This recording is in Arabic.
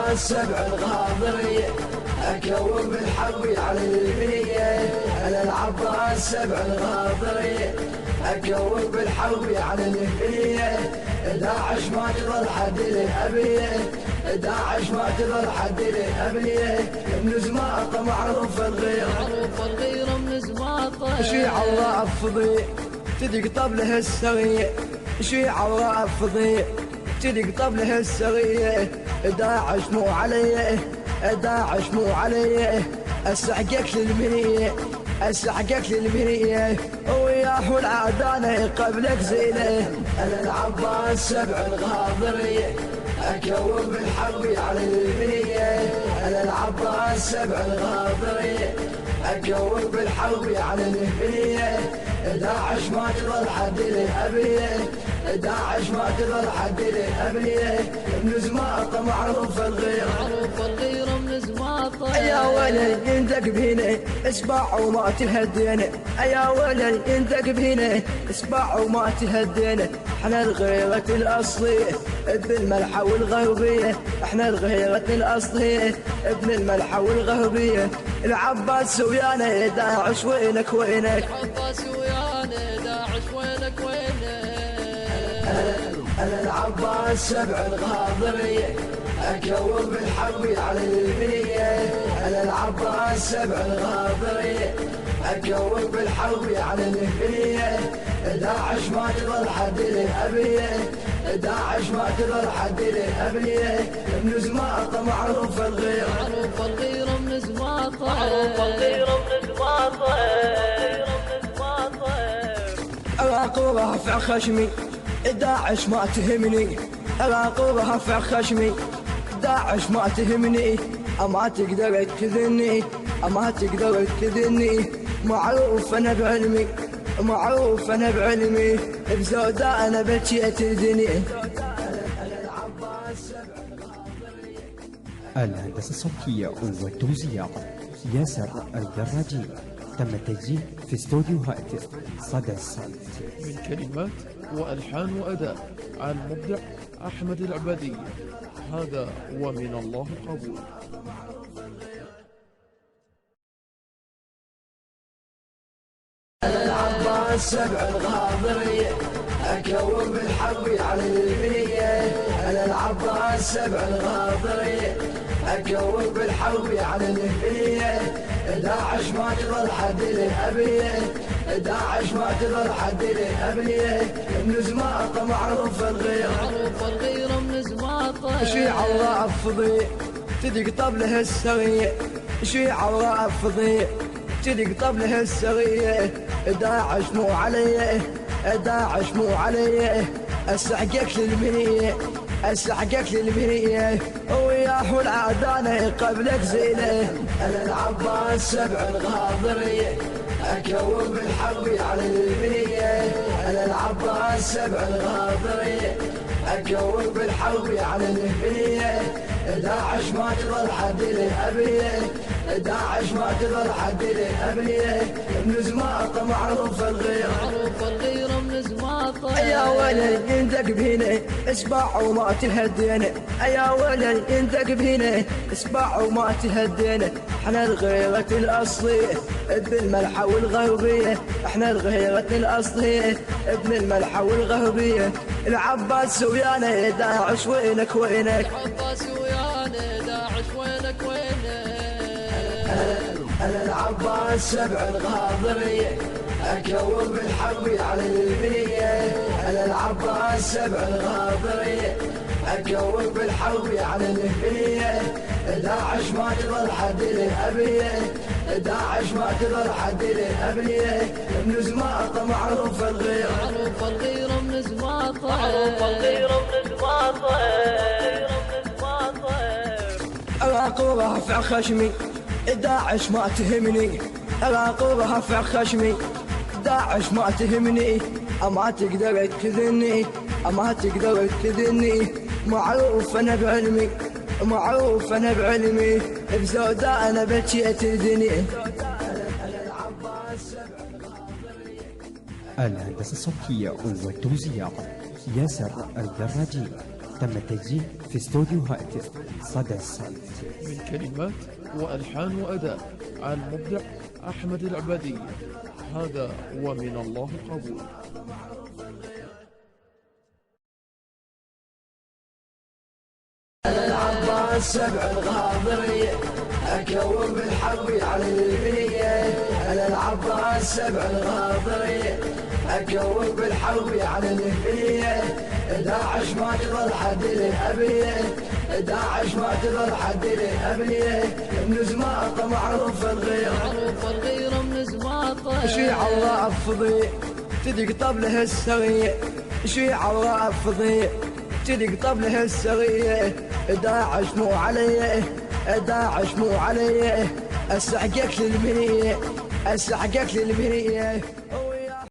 العباس سبع الغاضرية أكون بالحرب على البنية. أنا العباس سبع الغاضرية أكون بالحرب على البنية. داعش ما تظل حد الأبية، داعش ما تظل حد الأبية. من زماطة معروف الغير، معروف الغير من زماطة. شيع الرافضي تدق طبله السرية، شيع الرافضي تدق طبله السرية. داعش مو علي، داعش مو علي، اسحقك للمنية، اسحقك للمنية. وياه والعدانة قبلك زينة. انا العباس سبع الغاضرية اكون بالحرب على المنية. انا العباس سبع الغاضرية اكون بالحرب على المنية. داعش ما تظل حد الأبية، داعش ما تظل حد الأبية. من زماطة معروف الغير، معروف الغير من زماطة. يا ولد يندق بهنا اسبع وما تهدينا، يا ولد يندق بهنا اسبع وما تهدينا. احنا الغيرة الأصلية ابن الملحة والغربية، احنا الغيرة الأصلية ابن الملحة والغربية. العباس ويانا داعش وينك وينك، العباس ويانا داعش وينك وينك. أنا العباس سبع الغاضرية أكون بالحرب على البنية. أنا العباس سبع الغاضرية أكون بالحرب على البنية. داعش ما تظل حد الأبية، داعش ما تظل حد الأبية. من زماطة معروف الغير، معروف الغير من زماطة. معروف الغير من زماطة. أراق رافع خشمي داعش ما تهمني، أراق رافع خشمي داعش ما تهمني. أما تقدر تكذني، أما تقدر تكذني. معروف أنا بعلمي، معروف أنا بعلمي. بزودة أنا بكيت الدنيا. الهندسة الصوتية والتوزيع ياسر الدراجي. تم التسجيل في استوديوهات صدى الصوت. من كلمات وألحان وأداء المبدع أحمد العبادي. هذا ومن الله قبول. أنا العباس سبع الغاضرية أكون بالحرب على البنية. أنا العباس سبع الغاضرية أكون بالحرب على البنية. داعش ما تظل حد الأبية، داعش ما تظل حد الأبية. من زماطة معروف الغير، معروف الغير من زماطة. شيع الرافضي تدق طبله السرية، شيع الرافضي تدق طبله السرية. داعش مو علي، داعش مو علي، اسحقك للمنية، اسحقك للمنية. وياه والعدانة قبلك زينة. انا العباس سبع الغاضرية اكون بالحرب على البنية. انا العباس سبع الغاضرية اكون بالحرب على البنية. داعش ما تظل حد الأبية، داعش ما تظل حد الأبية. من زماطة معروف الغير، معروف الغير من زماطة. يا ولد يندق بهنا اسبع وما تهدينا، يا ولد يندق بهنا اسبع وما تهدينا. احنا الغيرة الأصلية ابن الملحة والغربية، احنا الغيرة الأصلية ابن الملحة والغربية. العباس ويانا داعش وينك وينك، العباس ويانا داعش وينك وينك. أنا العباس سبع الغاضرية أكون بالحرب على البنية. أنا العباس سبع الغاضرية أكون بالحرب على البنية. داعش ما تظل حد الأبية، داعش ما تظل حد الأبية. من زماطة معروف الغير، معروف الغير من زماطة. معروف الغير من زماطة. أراق رافع خشمي داعش ما تهمني، أراق رافع خشمي داعش ما تهمني. أما تقدر تكذني، أما تقدر تكذني. معروف أنا بعلمي، معروف أنا بعلمي. بزودة أنا بكيت الدنيا. الهندسة الصوتية والتوزيع ياسر الدراجي. تم تسجيل في استوديو هاتف صدى الصوت. من كلمات وألحان وأداء عن مبدع أحمد العبادي. هذا ومن الله قبول. أنا العباس سبع الغاضري أكون بالحب على البنية. أنا العباس سبع الغاضري أكون بالحب على البنية. 11 ما تظل حد الأبنية. 11 ما تظل حد الأبنية. من زماطة معروف الغير. معروف الغير من زماطة. شيع الرافضي تدق طبله السغية. شيع الرافضي تدق طبله السغية. 11 مو علي. 11 مو علي. أسحقك للمنية. أسحقك للمنية.